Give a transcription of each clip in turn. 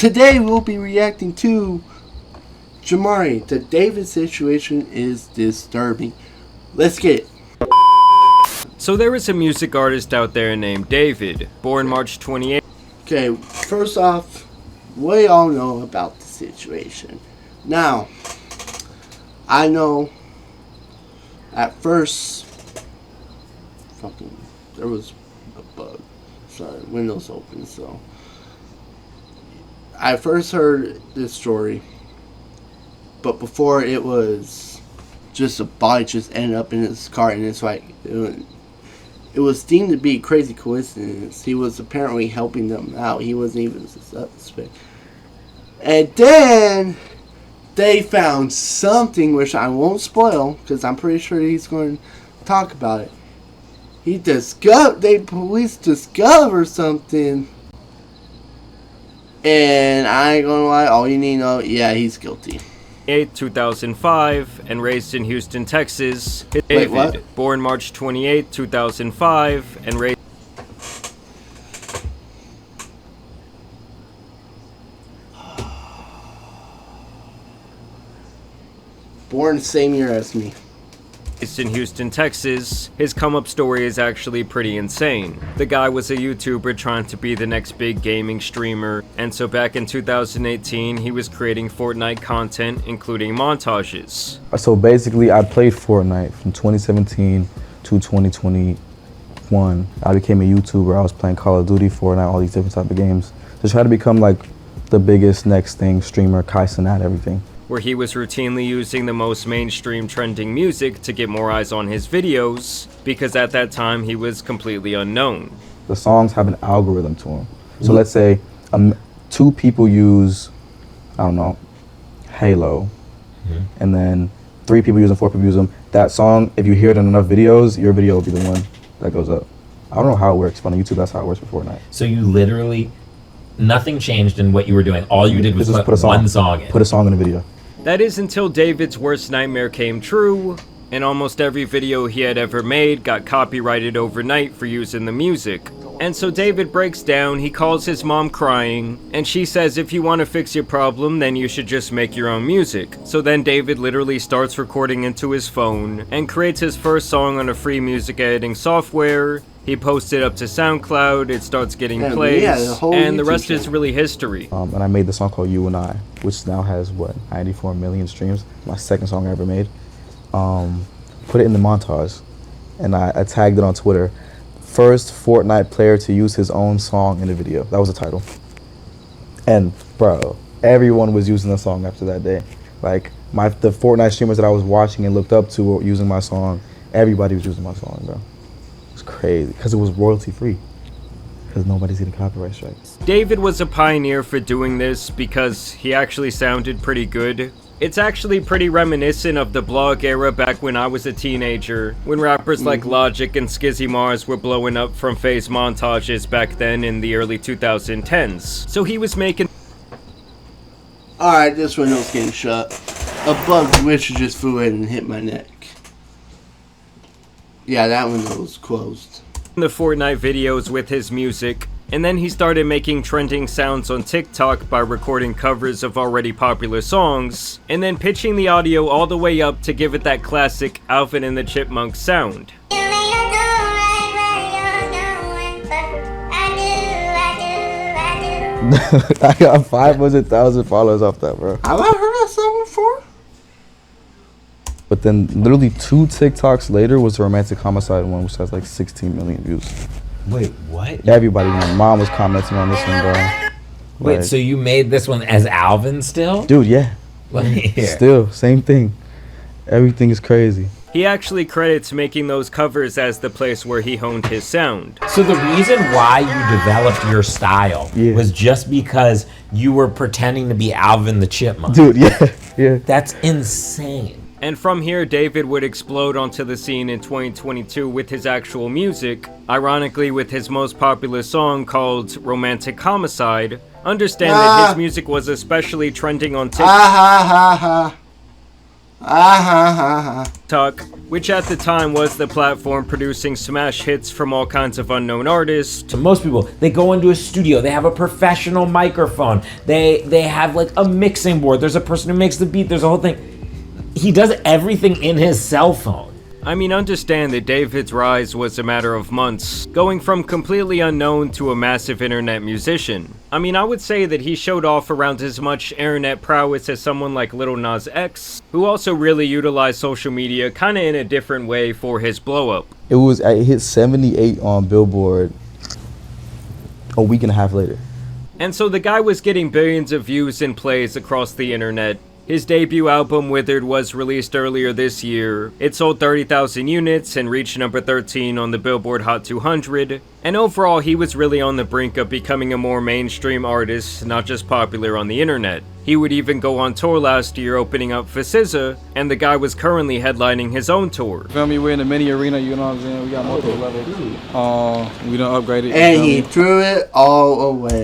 Today we'll be reacting to Jamari. The David situation is disturbing. Let's get it. So there is a music artist out there named David, born March 28th. Okay, first off, we all know about the situation. Now, I know at first, there was a bug. Sorry, Windows open, so. I first heard this story, but before it was just a body just ended up in his car, and it's like, it was deemed to be a crazy coincidence. He was apparently helping them out. He wasn't even a suspect. And then they found something, which I won't spoil, because I'm pretty sure he's going to talk about it. Police discovered something. And I ain't gonna lie, all you need to know, yeah, he's guilty. 2005, and raised in Houston, Texas. Wait, what? Born March 28, 2005, and raised... Born the same year as me. in Houston, Texas. His come-up story is actually pretty insane. The guy was a YouTuber trying to be the next big gaming streamer, and so back in 2018, he was creating Fortnite content, including montages. So basically, I played Fortnite from 2017 to 2021. I became a YouTuber. I was playing Call of Duty, Fortnite, all these different type of games. To try to become like the biggest next thing, streamer, Kai Cenat, everything. Where he was routinely using the most mainstream trending music to get more eyes on his videos, because at that time he was completely unknown. The songs have an algorithm to them. So let's say 2 people use, I don't know, Halo, and then 3 people use them, 4 people use them. That song, if you hear it in enough videos, your video will be the one that goes up. I don't know how it works, but on YouTube that's how it works for Fortnite. So you literally, nothing changed in what you were doing. All you did was put one song in. Put a song in the video. That is until David's worst nightmare came true, and almost every video he had ever made got copyrighted overnight for using the music. And so David breaks down, he calls his mom crying, and she says if you want to fix your problem, then you should just make your own music. So then David literally starts recording into his phone, and creates his first song on a free music editing software. He posts it up to SoundCloud, it starts getting plays, and the rest is really history. And I made the song called You and I, which now has, what, 94 million streams. My second song I ever made. Put it in the montage, and I tagged it on Twitter. First Fortnite player to use his own song in a video. That was the title. And bro, everyone was using the song after that day. Like, the Fortnite streamers that I was watching and looked up to were using my song. Everybody was using my song, bro. Crazy, because it was royalty free, because nobody's getting copyright strikes. David was a pioneer for doing this because he actually sounded pretty good. It's actually pretty reminiscent of the blog era back when I was a teenager, when rappers like Logic and Skizzy Mars were blowing up from phase montages back then in the early 2010s. So he was making... Alright, this window's getting shut. A bug glitch just flew in and hit my neck. Yeah, that window was closed. The Fortnite videos with his music, and then he started making trending sounds on TikTok by recording covers of already popular songs, and then pitching the audio all the way up to give it that classic Alvin and the Chipmunks sound. I got 500,000 followers off that, bro. Have I heard that song before? But then literally 2 TikToks later was the Romantic Homicide one, which has like 16 million views. Wait, what? Everybody, my mom was commenting on this one, bro. Wait, like, so you made this one as Alvin still? Dude, yeah. Still, same thing. Everything is crazy. He actually credits making those covers as the place where he honed his sound. So the reason why you developed your style was just because you were pretending to be Alvin the Chipmunk. Dude, yeah. That's insane. And from here, David would explode onto the scene in 2022 with his actual music, ironically with his most popular song called Romantic Homicide. Understand that his music was especially trending on TikTok. Tuck, which at the time was the platform producing smash hits from all kinds of unknown artists. To most people, they go into a studio, they have a professional microphone, they have like a mixing board, there's a person who makes the beat, there's a whole thing. He does everything in his cell phone. I mean, understand that David's rise was a matter of months, going from completely unknown to a massive internet musician. I mean, I would say that he showed off around as much internet prowess as someone like Lil Nas X, who also really utilized social media kinda in a different way for his blow up. It hit 78 on Billboard a week and a half later. And so the guy was getting billions of views and plays across the internet. His debut album, Withered, was released earlier this year. It sold 30,000 units and reached number 13 on the Billboard Hot 200. And overall, he was really on the brink of becoming a more mainstream artist, not just popular on the internet. He would even go on tour last year, opening up for SZA, and the guy was currently headlining his own tour. Feel me? We're in the mini arena, you know what I'm saying? We got multiple levels. We done upgraded. And he threw it all away.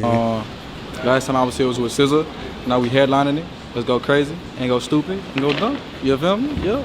Last time I was here was with SZA. Now we headlining it. Let's go crazy and go stupid and go dumb. You feel me? Yeah.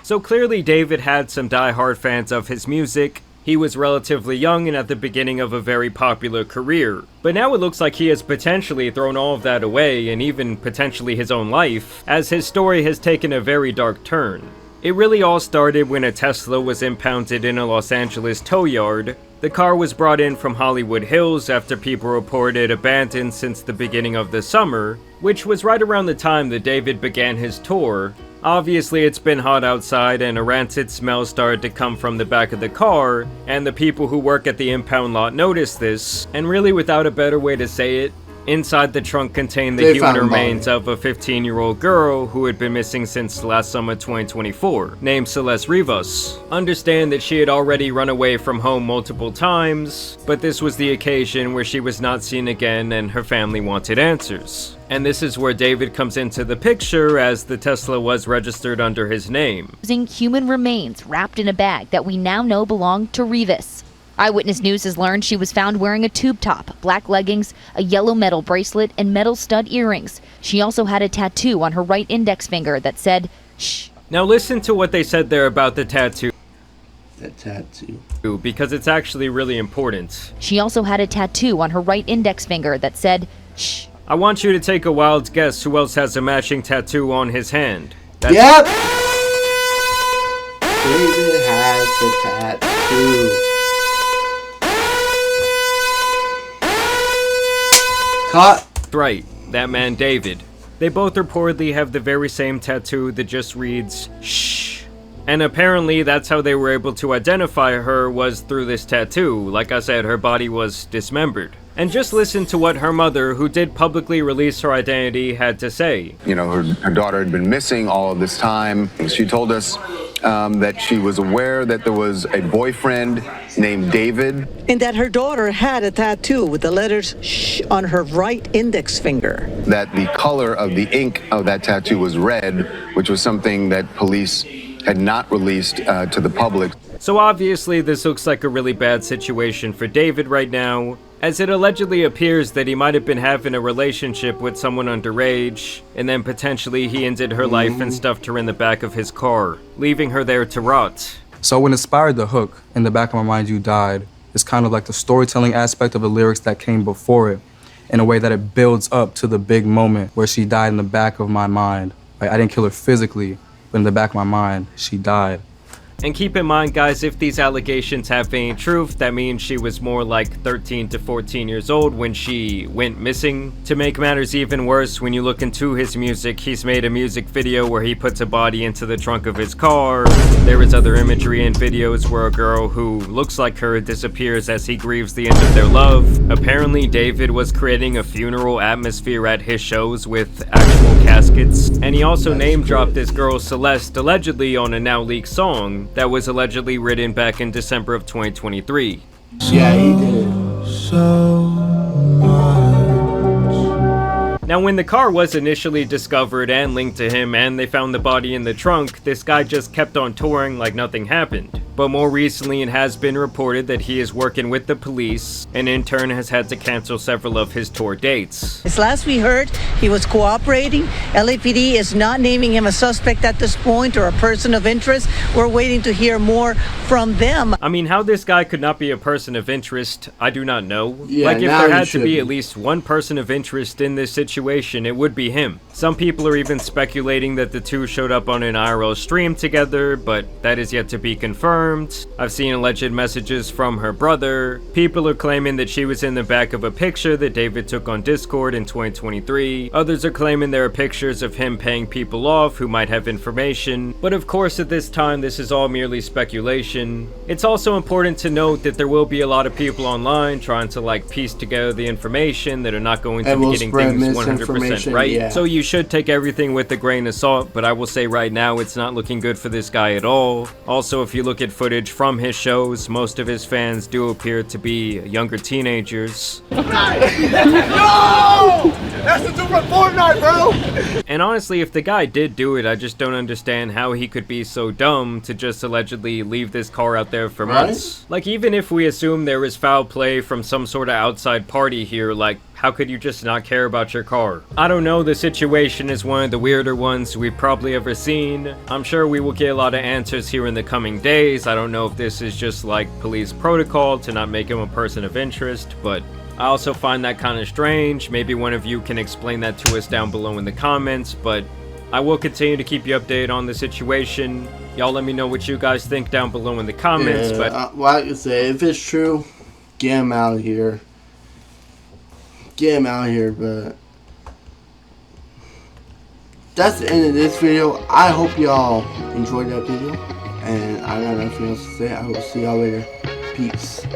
So clearly David had some die-hard fans of his music. He was relatively young and at the beginning of a very popular career. But now it looks like he has potentially thrown all of that away, and even potentially his own life, as his story has taken a very dark turn. It really all started when a Tesla was impounded in a Los Angeles tow yard. The car was brought in from Hollywood Hills after people reported abandoned since the beginning of the summer, which was right around the time that David began his tour. Obviously it's been hot outside and a rancid smell started to come from the back of the car, and the people who work at the impound lot noticed this, and really without a better way to say it, inside the trunk contained the human remains of a 15-year-old girl who had been missing since last summer 2024, named Celeste Rivas. Understand that she had already run away from home multiple times, but this was the occasion where she was not seen again and her family wanted answers. And this is where David comes into the picture, as the Tesla was registered under his name. Using human remains wrapped in a bag that we now know belonged to Rivas. Eyewitness News has learned she was found wearing a tube top, black leggings, a yellow metal bracelet, and metal stud earrings. She also had a tattoo on her right index finger that said, "Shh." Now listen to what they said there about the tattoo. That tattoo. Because it's actually really important. She also had a tattoo on her right index finger that said, "Shh." I want you to take a wild guess who else has a matching tattoo on his hand. Yep! David has the tattoo. Caught. Right, that man David. They both reportedly have the very same tattoo that just reads, "Shh." And apparently that's how they were able to identify her, was through this tattoo. Like I said, her body was dismembered. And just listen to what her mother, who did publicly release her identity, had to say. You know, her daughter had been missing all of this time. She told us that she was aware that there was a boyfriend named David. And that her daughter had a tattoo with the letters "shh" on her right index finger. That the color of the ink of that tattoo was red, which was something that police had not released to the public. So obviously this looks like a really bad situation for David right now, as it allegedly appears that he might have been having a relationship with someone underage, and then potentially he ended her life and stuffed her in the back of his car, leaving her there to rot. So what inspired the hook, "In the Back of My Mind You Died," is kind of like the storytelling aspect of the lyrics that came before it, in a way that it builds up to the big moment where she died in the back of my mind. Like, I didn't kill her physically, but in the back of my mind, she died. And keep in mind, guys, if these allegations have any truth, that means she was more like 13 to 14 years old when she went missing. To make matters even worse, when you look into his music, he's made a music video where he puts a body into the trunk of his car. There is other imagery and videos where a girl who looks like her disappears as he grieves the end of their love. Apparently, David was creating a funeral atmosphere at his shows with actual caskets. And he also name-dropped this girl Celeste, allegedly on a now leaked song that was allegedly written back in December of 2023. Yeah, he did. Now, when the car was initially discovered and linked to him and they found the body in the trunk, this guy just kept on touring like nothing happened. But more recently, it has been reported that he is working with the police, and in turn has had to cancel several of his tour dates. As last we heard, he was cooperating. LAPD is not naming him a suspect at this point or a person of interest. We're waiting to hear more from them. I mean, how this guy could not be a person of interest, I do not know. Yeah, like, if now there he had to should be be. at least one person of interest in this situation, it would be him. Some people are even speculating that the two showed up on an IRL stream together, but that is yet to be confirmed. I've seen alleged messages from her brother. People are claiming that she was in the back of a picture that David took on Discord in 2023. Others are claiming there are pictures of him paying people off who might have information. But of course, at this time, this is all merely speculation. It's also important to note that there will be a lot of people online trying to like piece together the information that are not going to And be will getting spread things 100% misinformation, right. yeah. So you should take everything with a grain of salt, but I will say right now it's not looking good for this guy at all. Also, if you look at footage from his shows, most of his fans do appear to be younger teenagers. No! That's the dude from Fortnite, bro! And honestly, if the guy did do it, I just don't understand how he could be so dumb to just allegedly leave this car out there for months. Like, even if we assume there was foul play from some sort of outside party here, like, how could you just not care about your car? I don't know, the situation is one of the weirder ones we've probably ever seen. I'm sure we will get a lot of answers here in the coming days. I don't know if this is just like police protocol to not make him a person of interest, but I also find that kind of strange. Maybe one of you can explain that to us down below in the comments, but I will continue to keep you updated on the situation. Y'all let me know what you guys think down below in the comments, Yeah, but like I say, if it's true, get him out of here. Get him out of here, but that's the end of this video. I hope y'all enjoyed that video, and I got nothing else to say. I will see y'all later. Peace.